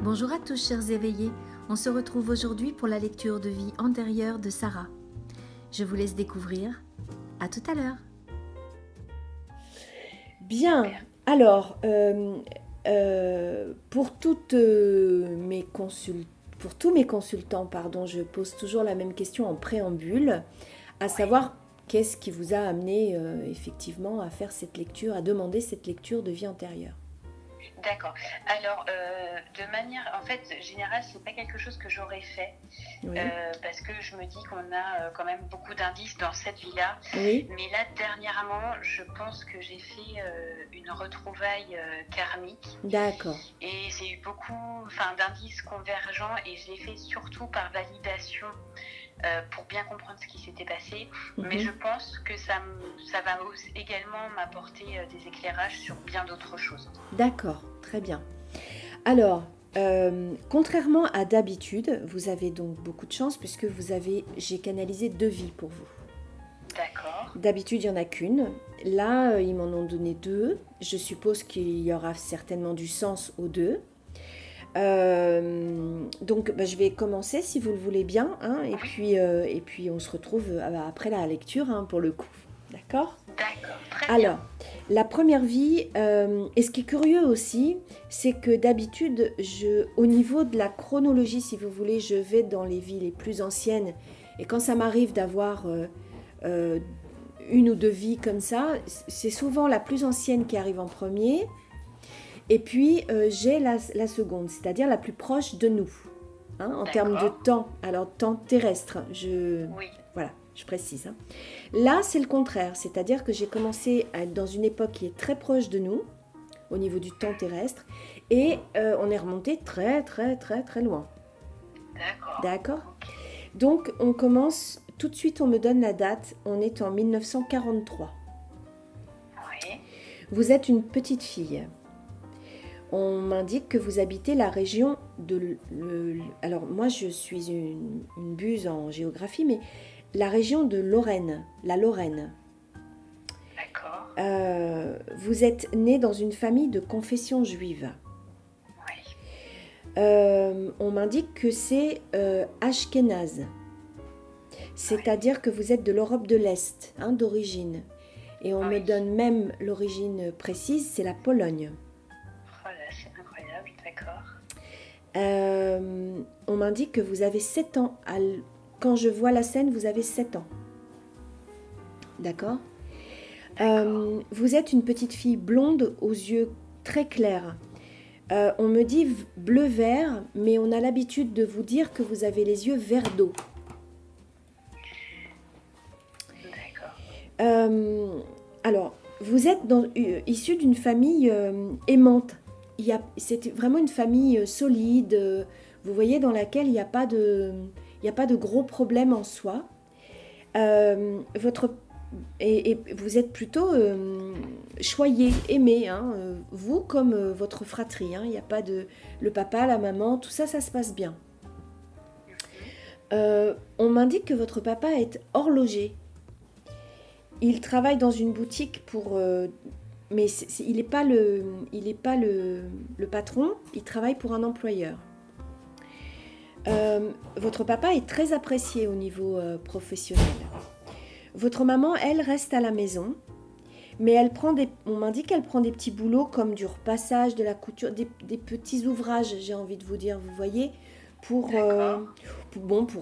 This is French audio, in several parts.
Bonjour à tous chers éveillés, on se retrouve aujourd'hui pour la lecture de vie antérieure de Sarah. Je vous laisse découvrir, à tout à l'heure. Bien, alors, pour tous mes consultants, pardon, je pose toujours la même question en préambule, à savoir qu'est-ce qui vous a amené effectivement à faire cette lecture, à demander cette lecture de vie antérieure. D'accord. Alors, de manière, en fait, générale, c'est pas quelque chose que j'aurais fait, Oui. parce que je me dis qu'on a quand même beaucoup d'indices dans cette vie-là. Oui. Mais là, dernièrement, je pense que j'ai fait une retrouvaille karmique. D'accord. Et j'ai eu beaucoup, d'indices convergents, et je l'ai fait surtout par validation. Pour bien comprendre ce qui s'était passé, mais je pense que ça va également m'apporter des éclairages sur bien d'autres choses. D'accord, très bien. Alors, contrairement à d'habitude, vous avez donc beaucoup de chance puisque j'ai canalisé 2 vies pour vous. D'accord. D'habitude, il n'y en a qu'une. Là, ils m'en ont donné 2. Je suppose qu'il y aura certainement du sens aux 2. Donc je vais commencer si vous le voulez bien, hein, et puis on se retrouve après la lecture, hein, pour le coup, d'accord? D'accord, très bien. Alors, la première vie, et ce qui est curieux aussi, c'est que d'habitude, au niveau de la chronologie, si vous voulez, je vais dans les vies les plus anciennes, et quand ça m'arrive d'avoir une ou 2 vies comme ça, c'est souvent la plus ancienne qui arrive en premier. Et puis, j'ai la seconde, c'est-à-dire la plus proche de nous, hein, en termes de temps. Alors, temps terrestre, voilà, je précise. Hein. Là, c'est le contraire, c'est-à-dire que j'ai commencé dans une époque qui est très proche de nous, au niveau du temps terrestre, et on est remonté très, très, très, très loin. D'accord. D'accord. Donc, on commence, tout de suite, on me donne la date, on est en 1943. Oui. Vous êtes une petite fille. On m'indique que vous habitez la région de... Alors moi je suis une buse en géographie, mais la région de Lorraine, la Lorraine. D'accord. Vous êtes né dans une famille de confession juive. Oui. On m'indique que c'est Ashkénaze. C'est-à-dire que vous êtes de l'Europe de l'Est, hein, d'origine. Et on me donne même l'origine précise, c'est la Pologne. On m'indique que vous avez 7 ans. Quand je vois la scène, vous avez 7 ans. D'accord. Vous êtes une petite fille blonde aux yeux très clairs. On me dit bleu-vert, mais on a l'habitude de vous dire que vous avez les yeux vert d'eau. D'accord. Alors, vous êtes issu d'une famille aimante. C'était vraiment une famille solide, vous voyez, dans laquelle il n'y a pas de gros problèmes en soi. Et vous êtes plutôt choyé, aimé, hein, vous comme votre fratrie. Hein, il n'y a pas le papa, la maman, tout ça, ça se passe bien. On m'indique que votre papa est horloger. Il travaille dans une boutique mais il n'est pas le patron, il travaille pour un employeur. Votre papa est très apprécié au niveau professionnel. Votre maman, elle, reste à la maison, mais on m'indique qu'elle prend des petits boulots comme du repassage, de la couture, des petits ouvrages, j'ai envie de vous dire, vous voyez, pour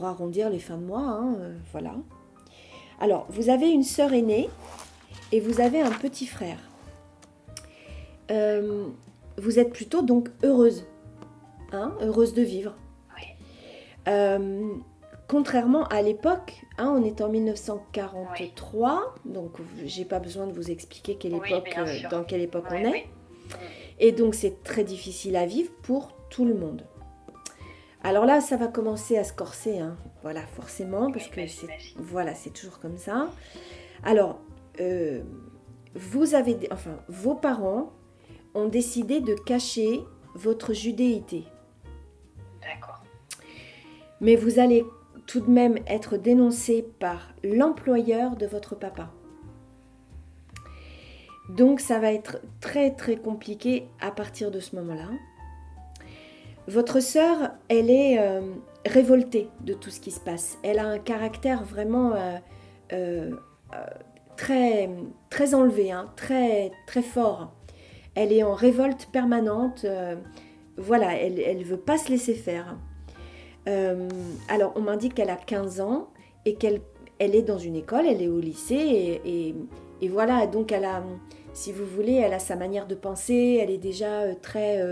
arrondir les fins de mois, hein, voilà. Alors, vous avez une sœur aînée et vous avez un petit frère. Vous êtes plutôt donc heureuse, hein, heureuse de vivre. Oui. Contrairement à l'époque, hein, on est en 1943, donc j'ai pas besoin de vous expliquer dans quelle époque on est. Oui. Et donc c'est très difficile à vivre pour tout le monde. Alors là, ça va commencer à se corser, hein, voilà, forcément, parce que c'est toujours comme ça. Alors, vos parents ont décidé de cacher votre judéité. D'accord. Mais vous allez tout de même être dénoncé par l'employeur de votre papa. Donc ça va être très très compliqué à partir de ce moment-là. Votre sœur, elle est révoltée de tout ce qui se passe. Elle a un caractère vraiment très, très enlevé, hein, très, très fort. Elle est en révolte permanente. Voilà, elle ne veut pas se laisser faire. Alors, on m'indique qu'elle a 15 ans et qu'elle est dans une école, elle est au lycée. Et voilà, donc elle a, si vous voulez, elle a sa manière de penser. Elle est déjà très...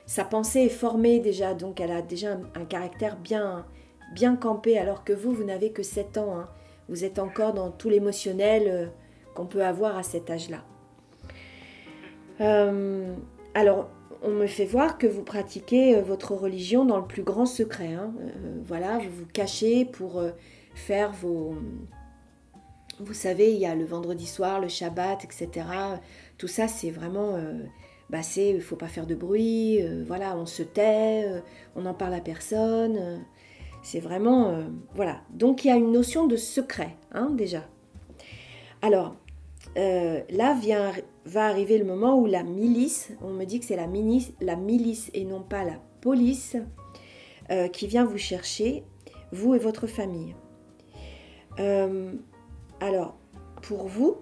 sa pensée est formée déjà, donc elle a déjà un caractère bien, bien campé, alors que vous n'avez que 7 ans. Hein. Vous êtes encore dans tout l'émotionnel qu'on peut avoir à cet âge-là. Alors, on me fait voir que vous pratiquez votre religion dans le plus grand secret. Hein. Voilà, vous vous cachez pour faire vos... Vous savez, il y a le vendredi soir, le Shabbat, etc. Tout ça, c'est vraiment... il ne faut pas faire de bruit, voilà, on se tait, on n'en parle à personne. C'est vraiment... voilà. Donc, il y a une notion de secret, hein, déjà. Alors, là va arriver le moment où la milice, on me dit que c'est la milice et non pas la police, qui vient vous chercher, vous et votre famille. Alors, pour vous,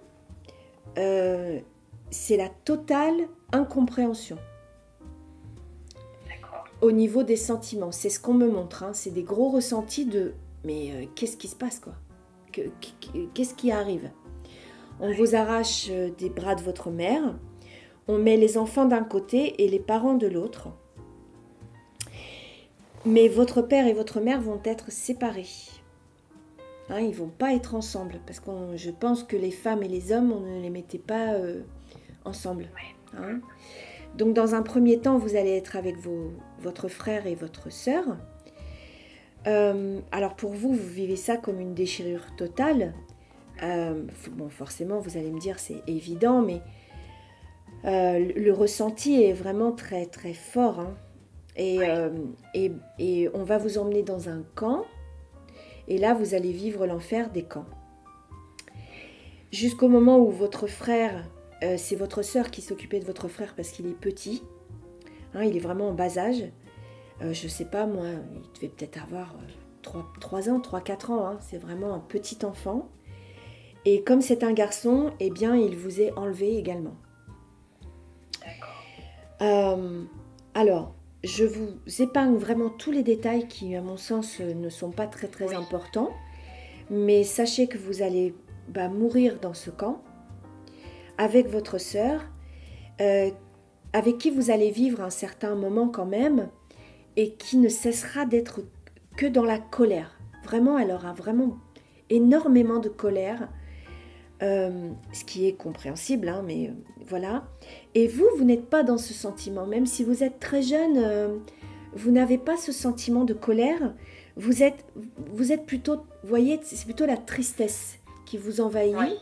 c'est la totale incompréhension. D'accord. Au niveau des sentiments, c'est ce qu'on me montre, hein, c'est des gros ressentis de « mais qu'est-ce qui se passe, quoi ? Qu'est-ce qui arrive ?» On vous arrache des bras de votre mère, on met les enfants d'un côté et les parents de l'autre. Mais votre père et votre mère vont être séparés. Hein, ils ne vont pas être ensemble, parce que je pense que les femmes et les hommes, on ne les mettait pas ensemble. Hein. Donc dans un premier temps, vous allez être avec votre frère et votre sœur. Alors pour vous, vous vivez ça comme une déchirure totale. Bon, forcément, vous allez me dire, c'est évident, mais le ressenti est vraiment très très fort. Hein. Et on va vous emmener dans un camp, et là, vous allez vivre l'enfer des camps. Jusqu'au moment où votre frère, c'est votre sœur qui s'occupait de votre frère parce qu'il est petit, hein, il est vraiment en bas âge. Je ne sais pas, moi, il devait peut-être avoir 3 ans, 3-4 ans, hein, c'est vraiment un petit enfant. Et comme c'est un garçon, eh bien, il vous est enlevé également. Alors, je vous épargne vraiment tous les détails qui, à mon sens, ne sont pas très très importants. Mais sachez que vous allez mourir dans ce camp avec votre sœur, avec qui vous allez vivre un certain moment quand même, et qui ne cessera d'être que dans la colère. Vraiment, elle aura vraiment énormément de colère. Ce qui est compréhensible, hein, mais voilà. Et vous n'êtes pas dans ce sentiment, même si vous êtes très jeune, vous n'avez pas ce sentiment de colère. Vous êtes plutôt, vous voyez, c'est plutôt la tristesse qui vous envahit. Oui.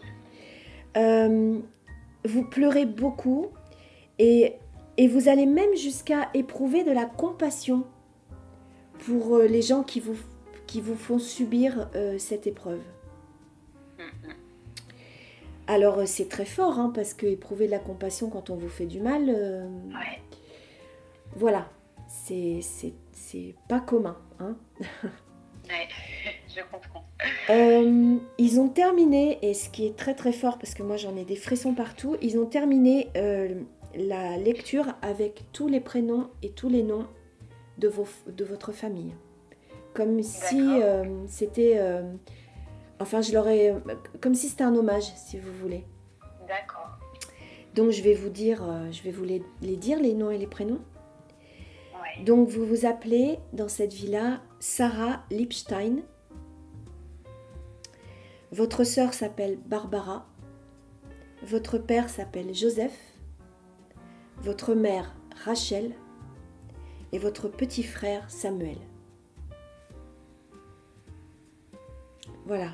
Vous pleurez beaucoup et vous allez même jusqu'à éprouver de la compassion pour les gens qui vous font subir cette épreuve. Alors, c'est très fort, hein, parce que éprouver de la compassion quand on vous fait du mal, voilà, c'est pas commun. Hein. Ouais, je comprends. Ils ont terminé, et ce qui est très très fort, parce que moi j'en ai des frissons partout, ils ont terminé la lecture avec tous les prénoms et tous les noms de votre famille. Comme si c'était... Enfin, je leur ai... Comme si c'était un hommage, si vous voulez. D'accord. Donc, je vais vous dire... je vais vous les dire, les noms et les prénoms. Ouais. Donc, vous vous appelez, dans cette vie-là, Sarah Lipstein. Votre sœur s'appelle Barbara. Votre père s'appelle Joseph. Votre mère, Rachel. Et votre petit frère, Samuel. Voilà.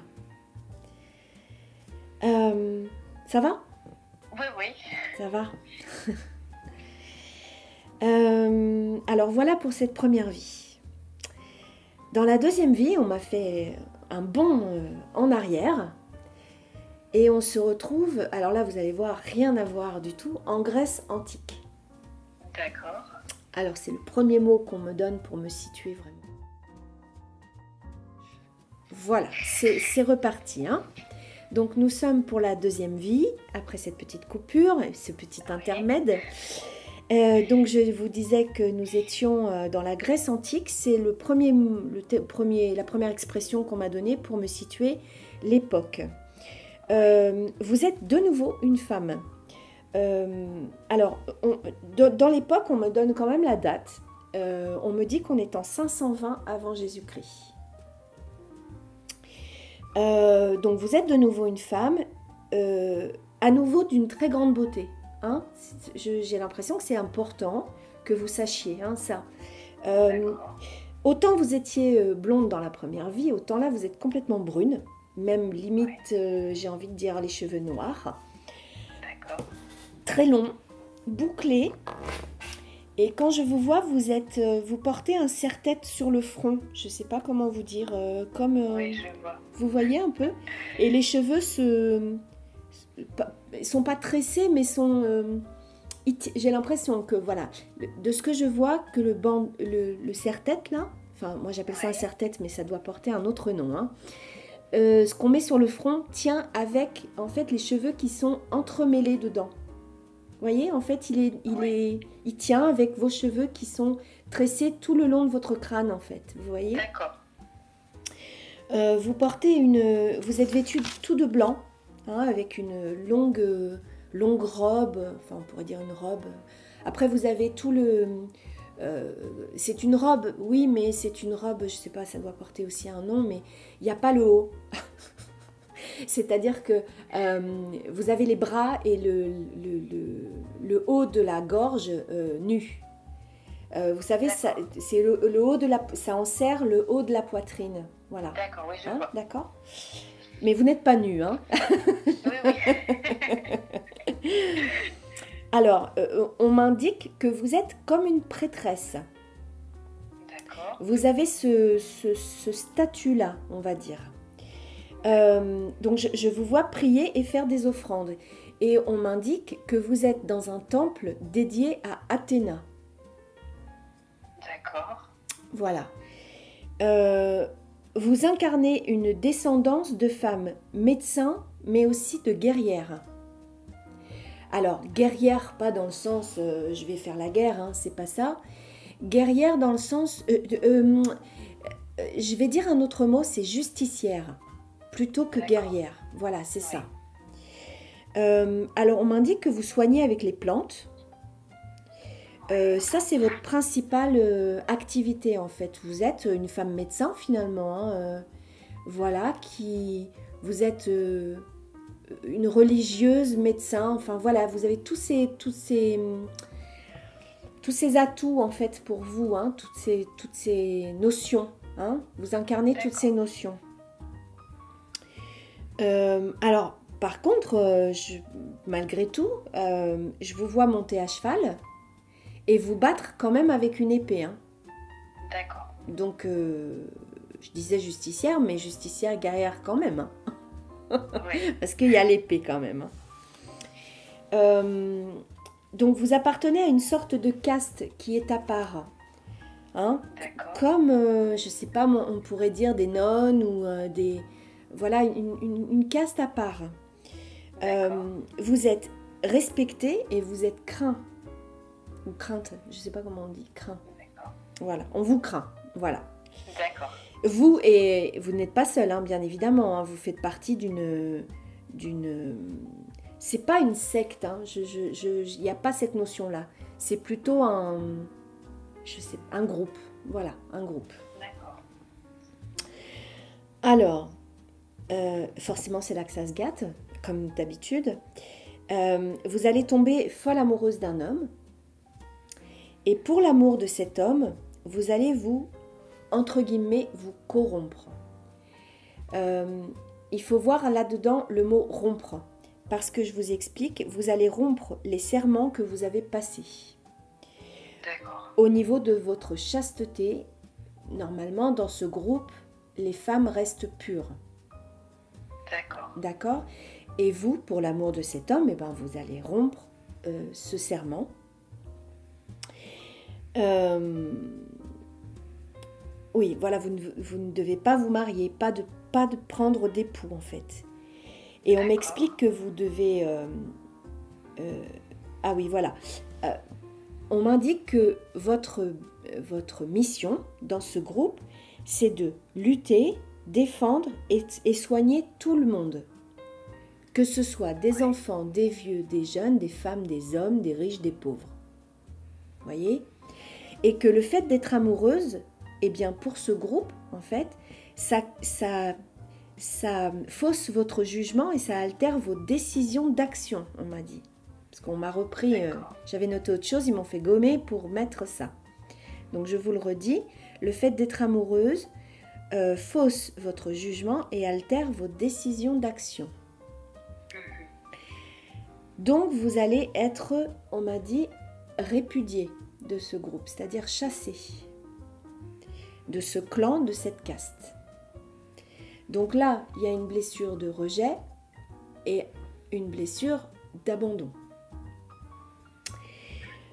Ça va ? Oui, oui. Ça va. Alors voilà pour cette première vie. Dans la deuxième vie, on m'a fait un bond en arrière et on se retrouve, alors là vous allez voir, rien à voir du tout, en Grèce antique. D'accord. Alors, c'est le premier mot qu'on me donne pour me situer vraiment. Voilà, c'est reparti. Hein. Donc, nous sommes pour la deuxième vie, après cette petite coupure, ce petit intermède. Donc, je vous disais que nous étions dans la Grèce antique. C'est la première expression qu'on m'a donnée pour me situer l'époque. Vous êtes de nouveau une femme. Alors, dans l'époque, on me donne quand même la date. On me dit qu'on est en 520 avant Jésus-Christ. Donc, vous êtes de nouveau une femme, à nouveau d'une très grande beauté. Hein, j'ai l'impression que c'est important que vous sachiez ça. Autant vous étiez blonde dans la première vie, autant là vous êtes complètement brune, même limite j'ai envie de dire les cheveux noirs. D'accord. Très longs, bouclés. Et quand je vous vois, vous portez un serre-tête sur le front. Je ne sais pas comment vous dire, oui, je vois. Vous voyez un peu. Et les cheveux sont pas tressés, mais j'ai l'impression que, voilà, de ce que je vois, que le serre-tête, là, enfin, moi j'appelle ça un serre-tête, mais ça doit porter un autre nom, hein. Ce qu'on met sur le front tient avec, en fait, les cheveux qui sont entremêlés dedans. Vous voyez, en fait, il tient avec vos cheveux qui sont tressés tout le long de votre crâne, en fait. Vous voyez ? D'accord. Vous êtes vêtu tout de blanc, hein, avec une longue robe, enfin on pourrait dire une robe. Après vous avez tout c'est une robe, oui, mais c'est une robe, je sais pas, ça doit porter aussi un nom, mais il n'y a pas le haut. C'est-à-dire que vous avez les bras et le haut de la gorge nu. Vous savez, c'est le haut ça enserre le haut de la poitrine. Voilà. D'accord, oui, je vois. D'accord. Mais vous n'êtes pas nu, hein. Oui. Alors, on m'indique que vous êtes comme une prêtresse. D'accord. Vous avez ce statut-là, on va dire. Donc, je vous vois prier et faire des offrandes. Et on m'indique que vous êtes dans un temple dédié à Athéna. D'accord. Voilà. Vous incarnez une descendance de femmes médecins, mais aussi de guerrières. Alors, guerrière, pas dans le sens je vais faire la guerre, hein, c'est pas ça. Guerrière dans le sens, je vais dire un autre mot, c'est justicière, plutôt que guerrière. Voilà, c'est ça. Alors, on m'indique que vous soignez avec les plantes. Ça, c'est votre principale activité, en fait. Vous êtes une femme médecin, finalement. Hein, voilà, vous êtes une religieuse, médecin. Enfin, voilà, vous avez tous ces atouts, en fait, pour vous. Hein, toutes ces notions. Hein, vous incarnez toutes ces notions. Alors, par contre, malgré tout, je vous vois monter à cheval. Et vous battre quand même avec une épée. Hein. D'accord. Donc, je disais justicière, mais justicière guerrière quand même. Hein. Oui. Parce qu'il y a l'épée quand même. Hein. Donc, vous appartenez à une sorte de caste qui est à part. Hein. D'accord. Comme, je ne sais pas, on pourrait dire des nonnes ou des... Voilà, une caste à part. Vous êtes respecté et vous êtes craint. Ou crainte, je ne sais pas comment on dit, craint. D'accord. Voilà, on vous craint, voilà. D'accord. Vous n'êtes pas seul, hein, bien évidemment, hein, vous faites partie d'une... C'est pas une secte, hein, il n'y a pas cette notion-là. C'est plutôt un groupe, voilà, un groupe. D'accord. Alors, forcément c'est là que ça se gâte, comme d'habitude. Vous allez tomber folle amoureuse d'un homme. Et pour l'amour de cet homme, vous allez entre guillemets, vous corrompre. Il faut voir là-dedans le mot rompre. Parce que je vous explique, vous allez rompre les serments que vous avez passés. D'accord. Au niveau de votre chasteté, normalement, dans ce groupe, les femmes restent pures. D'accord. D'accord ? Et vous, pour l'amour de cet homme, vous allez rompre ce serment. Oui, voilà, vous ne devez pas vous marier, pas de prendre d'époux en fait. Et on m'explique que vous devez... ah oui, voilà. On m'indique que votre mission dans ce groupe, c'est de lutter, défendre et soigner tout le monde. Que ce soit des enfants, des vieux, des jeunes, des femmes, des hommes, des riches, des pauvres. Vous voyez? Et que le fait d'être amoureuse, eh bien pour ce groupe, en fait, ça fausse votre jugement et ça altère vos décisions d'action, on m'a dit. Parce qu'on m'a repris, j'avais noté autre chose, ils m'ont fait gommer pour mettre ça. Donc je vous le redis, le fait d'être amoureuse fausse votre jugement et altère vos décisions d'action. Donc vous allez être, on m'a dit, répudié de ce groupe, c'est-à-dire chassé de ce clan, de cette caste. Donc là, il y a une blessure de rejet et une blessure d'abandon.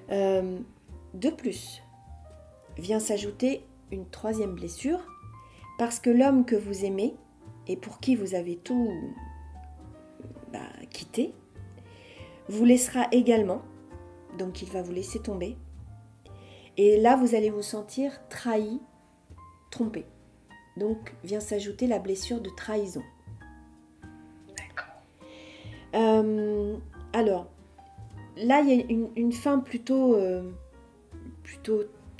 De plus, vient s'ajouter une troisième blessure parce que l'homme que vous aimez et pour qui vous avez tout quitté, vous laissera également, donc il va vous laisser tomber. Et là, vous allez vous sentir trahi, trompé. Donc vient s'ajouter la blessure de trahison. Alors, là, il y a une fin plutôt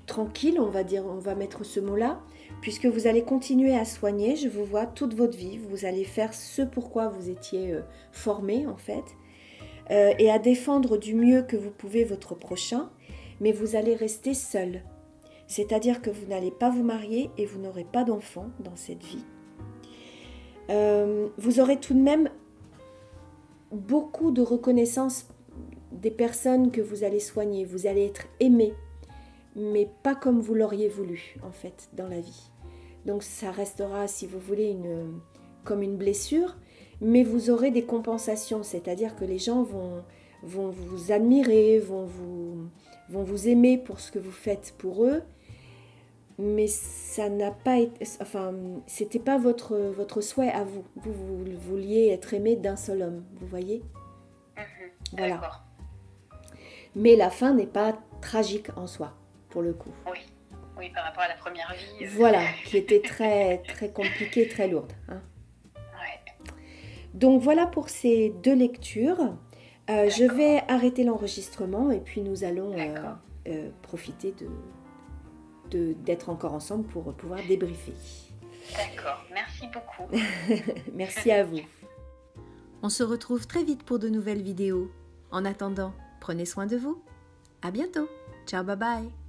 tranquille, on va dire, on va mettre ce mot-là, puisque vous allez continuer à soigner, je vous vois, toute votre vie, vous allez faire ce pourquoi vous étiez formé, en fait, et à défendre du mieux que vous pouvez votre prochain, mais vous allez rester seul. C'est-à-dire que vous n'allez pas vous marier et vous n'aurez pas d'enfants dans cette vie. Vous aurez tout de même beaucoup de reconnaissance des personnes que vous allez soigner. Vous allez être aimé, mais pas comme vous l'auriez voulu, en fait, dans la vie. Donc ça restera, si vous voulez, comme une blessure, mais vous aurez des compensations, c'est-à-dire que les gens vont vous admirer, vont vous aimer pour ce que vous faites pour eux, mais ça n'a pas été, enfin, c'était pas votre souhait à vous. Vous vouliez être aimé d'un seul homme, vous voyez? Voilà. D'accord. Mais la fin n'est pas tragique en soi, pour le coup. Oui, par rapport à la première vie. Voilà, qui était très, très compliquée, très lourde. Hein. Ouais. Donc voilà pour ces deux lectures. Je vais arrêter l'enregistrement et puis nous allons profiter d'être encore ensemble pour pouvoir débriefer. D'accord, merci beaucoup. Merci à vous. On se retrouve très vite pour de nouvelles vidéos. En attendant, prenez soin de vous. À bientôt. Ciao, bye bye.